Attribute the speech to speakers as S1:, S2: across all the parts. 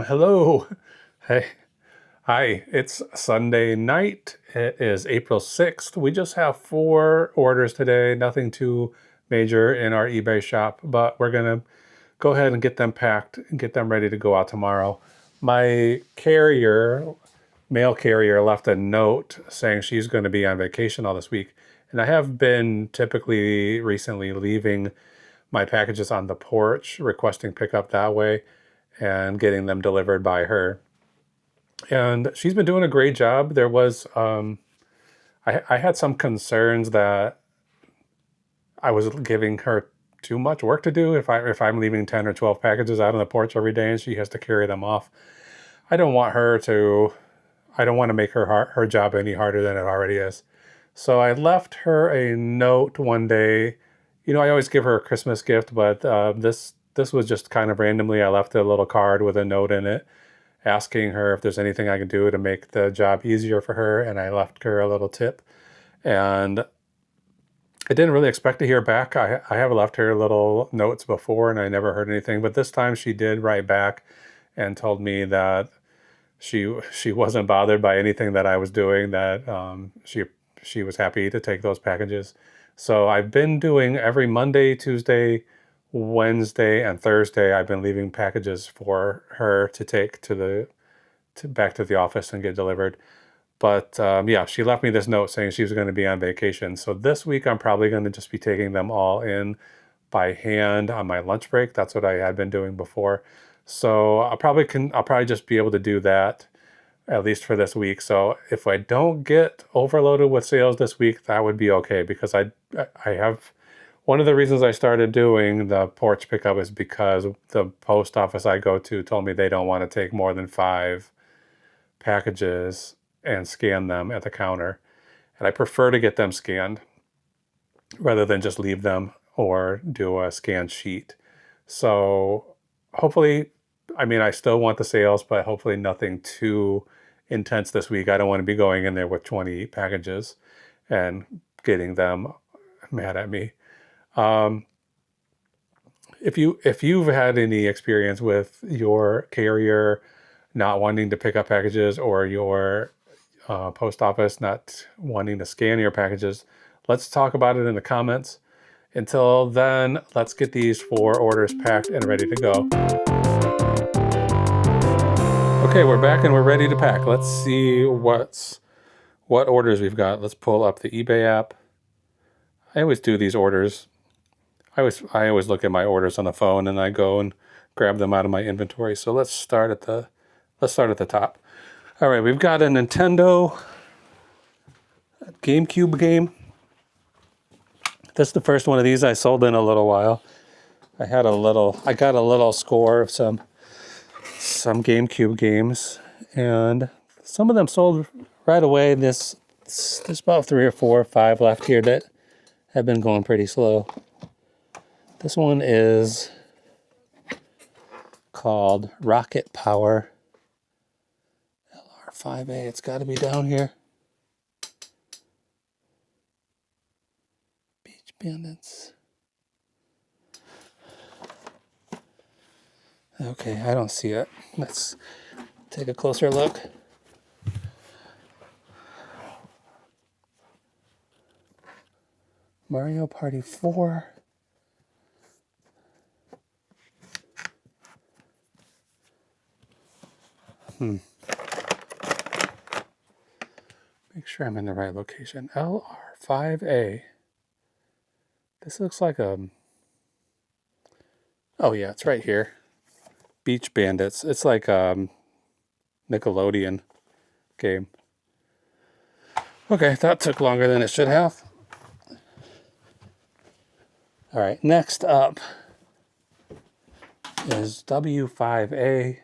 S1: Hello. Hey. Hi. It's Sunday night. It is April 6th. We just have 4 orders today. Nothing too major in our eBay shop, but we're going to go ahead and get them packed and get them ready to go out tomorrow. My mail carrier left a note saying she's going to be on vacation all this week. And I have been typically recently leaving my packages on the porch, requesting pickup that way and getting them delivered by her. And she's been doing a great job. There was, I had some concerns that I was giving her too much work to do if I'm leaving 10 or 12 packages out on the porch every day and she has to carry them off. I don't want to make her job any harder than it already is. So I left her a note one day. You know, I always give her a Christmas gift, but this was just kind of randomly. I left a little card with a note in it asking her if there's anything I can do to make the job easier for her, and I left her a little tip. And I didn't really expect to hear back. I have left her little notes before, and I never heard anything. But this time she did write back and told me that she wasn't bothered by anything that I was doing, that she was happy to take those packages. So I've been doing every Monday, Tuesday, Wednesday, and Thursday. I've been leaving packages for her to take back to the office and get delivered. But yeah, she left me this note saying she was going to be on vacation. So this week I'm probably going to just be taking them all in by hand on my lunch break. That's what I had been doing before. So I'll probably just be able to do that at least for this week. So if I don't get overloaded with sales this week, that would be okay, because I have one of the reasons I started doing the porch pickup is because the post office I go to told me they don't want to take more than 5 packages and scan them at the counter. And I prefer to get them scanned rather than just leave them or do a scan sheet. So hopefully, I still want the sales, but hopefully nothing too intense this week. I don't want to be going in there with 20 packages and getting them mad at me. If you've had any experience with your carrier not wanting to pick up packages, or your post office not wanting to scan your packages, let's talk about it in the comments. Until then, let's get these 4 orders packed and ready to go. Okay, we're back and we're ready to pack. Let's see what orders we've got. Let's pull up the eBay app. I always do these orders. I always look at my orders on the phone and I go and grab them out of my inventory. So let's start at the top. All right, we've got a Nintendo GameCube game. This is the first one of these I sold in a little while. I got a little score of some GameCube games, and some of them sold right away. There's about 3 or 4 or 5 left here that have been going pretty slow. This one is called Rocket Power LR5A. It's got to be down here. Beach Bandits. Okay, I don't see it. Let's take a closer look. Mario Party 4. Make sure I'm in the right location. LR5A. This looks like oh yeah, it's right here. Beach Bandits. It's like a Nickelodeon game. Okay, that took longer than it should have. All right, next up is W5A.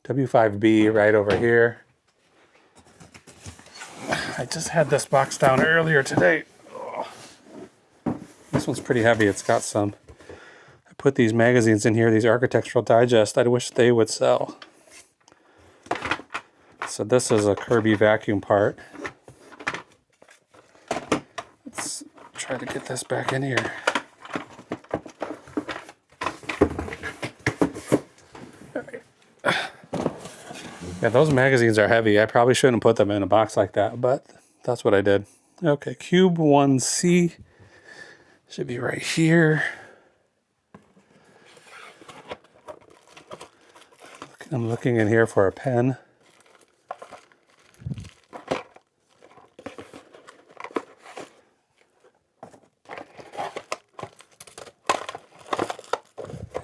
S1: W5B right over here. I just had this box down earlier today. Oh. This one's pretty heavy. It's got some... I put these magazines in here, these Architectural Digest. I wish they would sell. So this is a Kirby vacuum part. Let's try to get this back in here. Yeah, those magazines are heavy. I probably shouldn't put them in a box like that, but that's what I did. Okay, Cube 1C should be right here. I'm looking in here for a pen.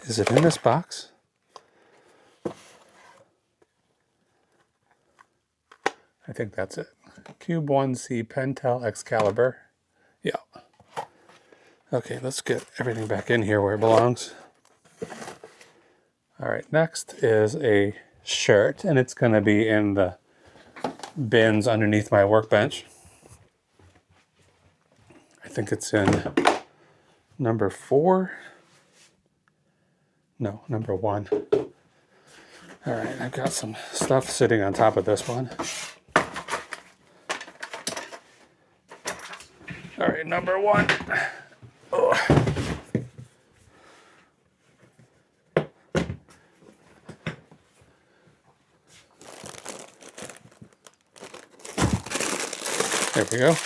S1: Is it in this box? I think that's it. Cube 1C Pentel Excalibur. Yeah. Okay, let's get everything back in here where it belongs. All right, next is a shirt, and it's going to be in the bins underneath my workbench. I think it's in number 4. No, number 1. All right, I've got some stuff sitting on top of this one. All right, number 1. Oh. There we go.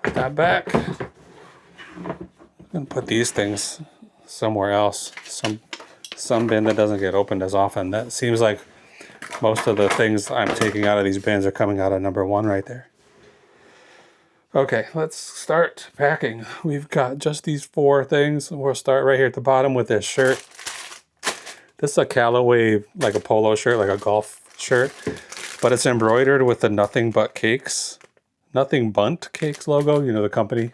S1: Put that back. I'm gonna put these things somewhere else. Some bin that doesn't get opened as often. That seems like most of the things I'm taking out of these bins are coming out of number 1 right there. Okay, let's start packing. We've got just these 4 things. We'll start right here at the bottom with this shirt. This is a Callaway, like a polo shirt, like a golf shirt, but it's embroidered with the Nothing Bundt Cakes, Nothing Bundt Cakes logo. You know, the company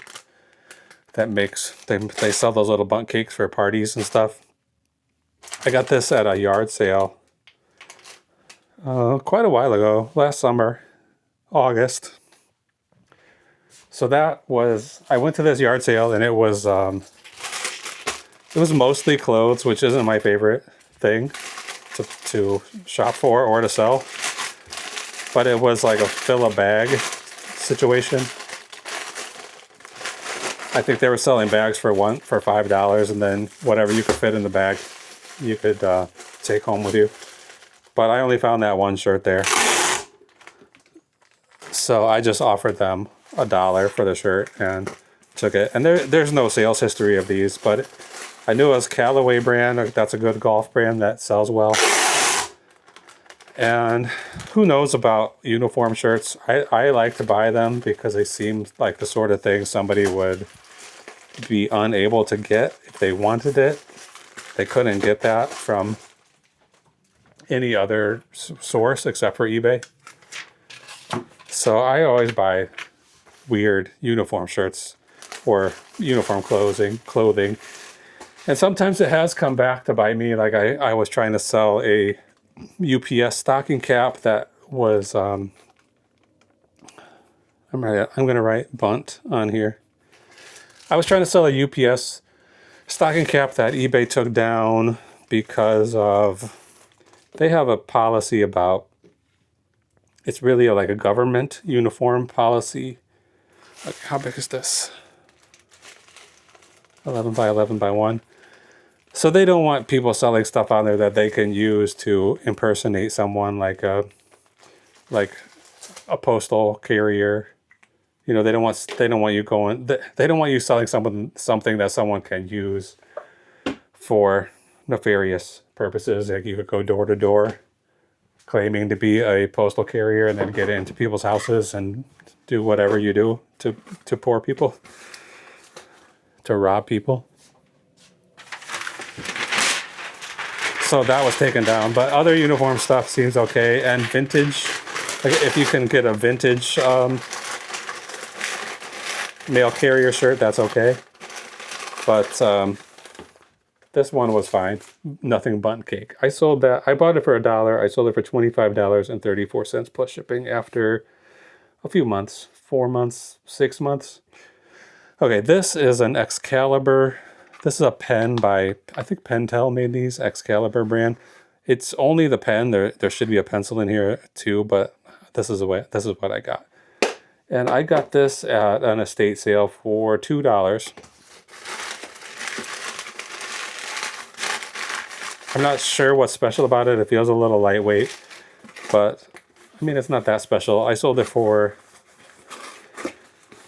S1: that makes, they sell those little bundt cakes for parties and stuff. I got this at a yard sale quite a while ago, last summer, August. So that was, I went to this yard sale and it was mostly clothes, which isn't my favorite thing to shop for or to sell. But it was like a fill a bag situation. I think they were selling bags for $5, and then whatever you could fit in the bag, you could take home with you. But I only found that one shirt there. So I just offered them $1 for the shirt and took it. And there's no sales history of these, but I knew it was Callaway brand. That's a good golf brand that sells well. And who knows about uniform shirts? I like to buy them because they seem like the sort of thing somebody would be unable to get if they wanted it. They couldn't get that from any other source except for eBay. So I always buy weird uniform shirts or uniform clothing. And sometimes it has come back to bite me. Like I was trying to sell a UPS stocking cap that was, I'm going to write Bundt on here. I was trying to sell a UPS stocking cap that eBay took down because of, they have a policy about, it's really like a government uniform policy. Like, how big is this? 11 by 11 by 1. So they don't want people selling stuff on there that they can use to impersonate someone like a postal carrier. You know, they don't want you selling something that someone can use for nefarious purposes. Like you could go door to door claiming to be a postal carrier and then get into people's houses and do whatever you do to poor people, to rob people. So that was taken down, but other uniform stuff seems okay. And vintage, like if you can get a vintage mail carrier shirt, that's okay. But this one was fine. Nothing Bundt Cake. I sold that. I bought it for $1. I sold it for $25.34 plus shipping after a few months, 4 months, 6 months. Okay, this is an Excalibur. This is a pen by, I think Pentel made these, Excalibur brand. It's only the pen. There should be a pencil in here too, but this is what I got. And I got this at an estate sale for $2. I'm not sure what's special about it. It feels a little lightweight, but I mean, it's not that special. I sold it for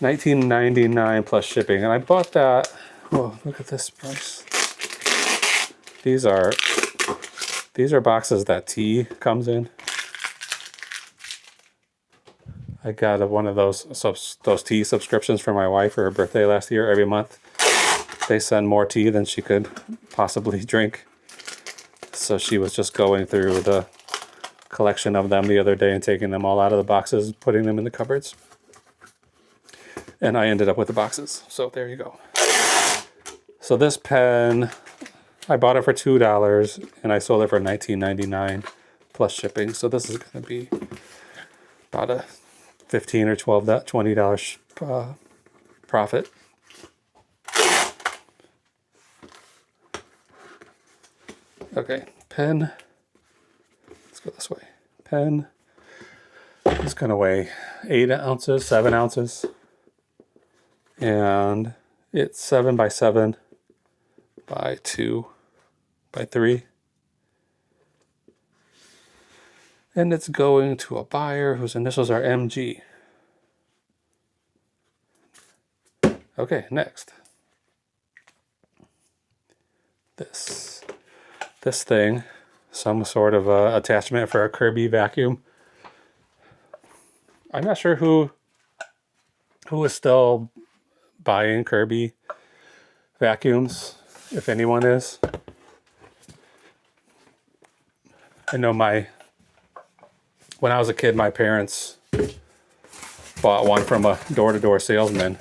S1: $19.99 plus shipping, and I bought that. Oh, look at this price. These are boxes that tea comes in. I got one of those tea subscriptions for my wife for her birthday last year. Every month they send more tea than she could possibly drink. So she was just going through the collection of them the other day and taking them all out of the boxes, putting them in the cupboards. And I ended up with the boxes. So there you go. So this pen, I bought it for $2 and I sold it for $19.99 plus shipping. So this is going to be about a $15 or $20 profit. Okay, pen. Let's go this way. Pen is going to weigh 8 ounces, 7 ounces. And it's 7 by 7 by 2 by 3. And it's going to a buyer whose initials are MG. Okay, next. This thing, some sort of attachment for a Kirby vacuum. I'm not sure who is still buying Kirby vacuums, if anyone is. I know when I was a kid, my parents bought one from a door-to-door salesman.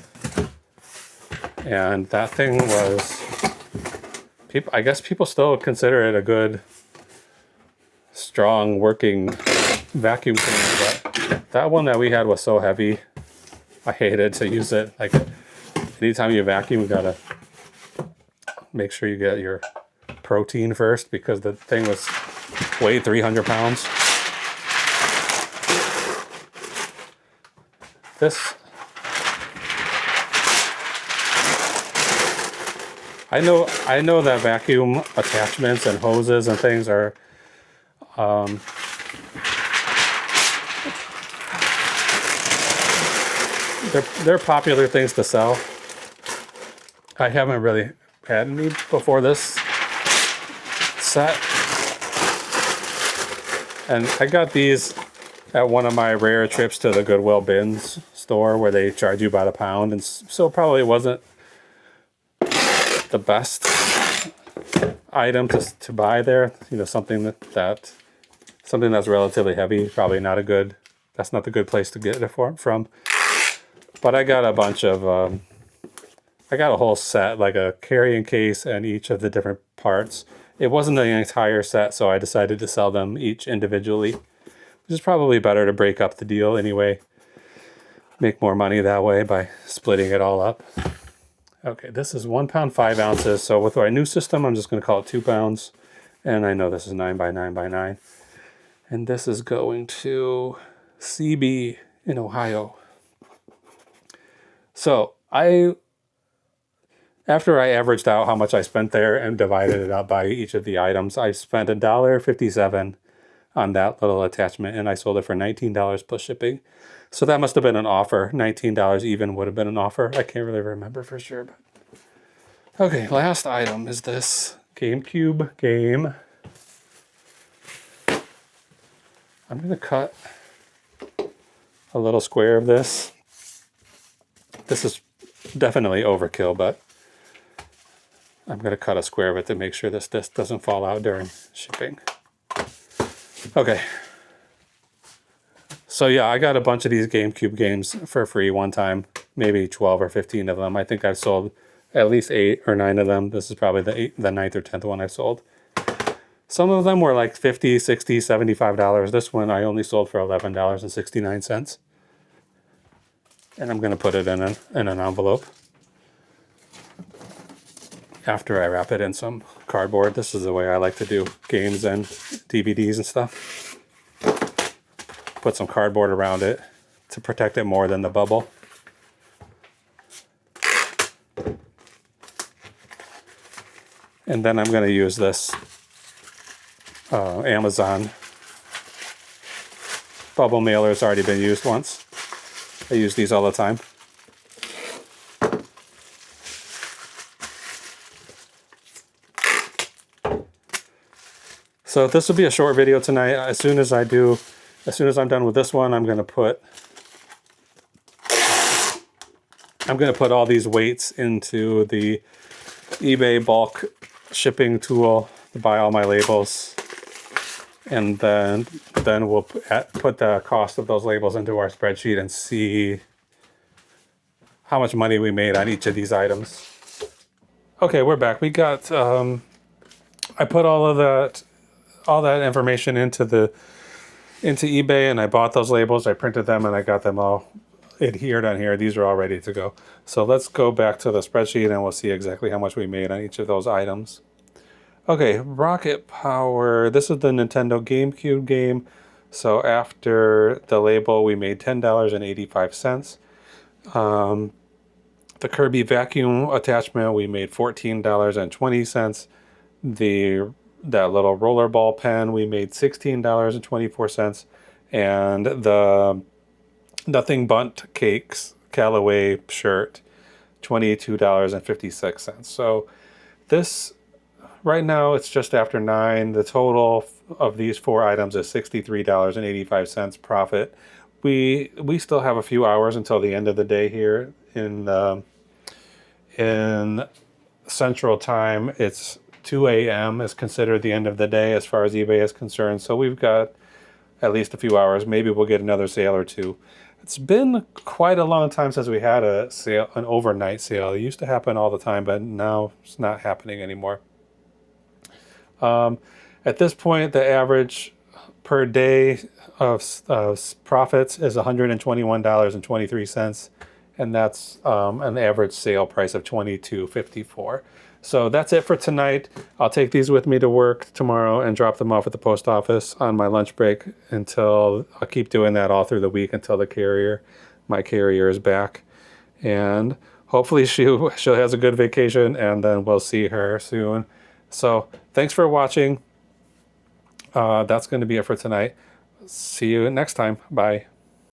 S1: And that thing was, I guess people still consider it a good, strong working vacuum cleaner, but that one that we had was so heavy, I hated to use it. Like, anytime you vacuum, you gotta make sure you get your protein first, because the thing weighed 300 pounds. I know that vacuum attachments and hoses and things are they're popular things to sell. I haven't really had any before this set. And I got these at one of my rare trips to the Goodwill Bins store where they charge you by the pound, and so probably wasn't the best item to buy there. You know, something that's relatively heavy, probably not that's not the good place to get it from. But I got a bunch of I got a whole set, like a carrying case and each of the different parts. It wasn't the entire set, so I decided to sell them each individually, which is probably better to break up the deal anyway. Make more money that way by splitting it all up. Okay, this is 1 pound 5 ounces. So with my new system, I'm just going to call it 2 pounds. And I know this is 9 by 9 by 9. And this is going to CB in Ohio. So after I averaged out how much I spent there and divided it up by each of the items, I spent $1.57 on that little attachment, and I sold it for $19 plus shipping. So that must have been an offer. $19 even would have been an offer. I can't really remember for sure. But okay, last item is this GameCube game. I'm going to cut a little square of this. This is definitely overkill, but I'm going to cut a square of it to make sure this doesn't fall out during shipping. Okay. So yeah, I got a bunch of these GameCube games for free one time, maybe 12 or 15 of them. I think I've sold at least 8 or 9 of them. This is probably the 9th or 10th one I've sold. Some of them were like $50, $60, $75. This one I only sold for $11.69. And I'm going to put it in an envelope after I wrap it in some cardboard. This is the way I like to do games and DVDs and stuff. Put some cardboard around it to protect it more than the bubble. And then I'm going to use this Amazon bubble mailer's already been used once. I use these all the time. So this will be a short video tonight. As soon as I'm done with this one, I'm gonna put all these weights into the eBay bulk shipping tool to buy all my labels. And then we'll put the cost of those labels into our spreadsheet and see how much money we made on each of these items. Okay, we're back. We got, I put all that information into eBay, and I bought those labels, I printed them, and I got them all adhered on here. These are all ready to go. So let's go back to the spreadsheet and we'll see exactly how much we made on each of those items. Okay, Rocket Power. This is the Nintendo GameCube game. So after the label, we made $10.85. The Kirby vacuum attachment, we made $14.20. That little rollerball pen, we made $16.24. And the Nothing Bundt Cakes Callaway shirt, $22.56. So this, right now, it's just after 9. The total of these 4 items is $63.85 profit. We still have a few hours until the end of the day here in Central Time. It's 2 a.m. is considered the end of the day as far as eBay is concerned. So we've got at least a few hours. Maybe we'll get another sale or two. It's been quite a long time since we had a sale, an overnight sale. It used to happen all the time, but now it's not happening anymore. At this point, the average per day of profits is $121.23, and that's an average sale price of $22.54. So that's it for tonight. I'll take these with me to work tomorrow and drop them off at the post office on my lunch break I'll keep doing that all through the week until my carrier is back. And hopefully she has a good vacation, and then we'll see her soon. So thanks for watching. That's going to be it for tonight. See you next time. Bye.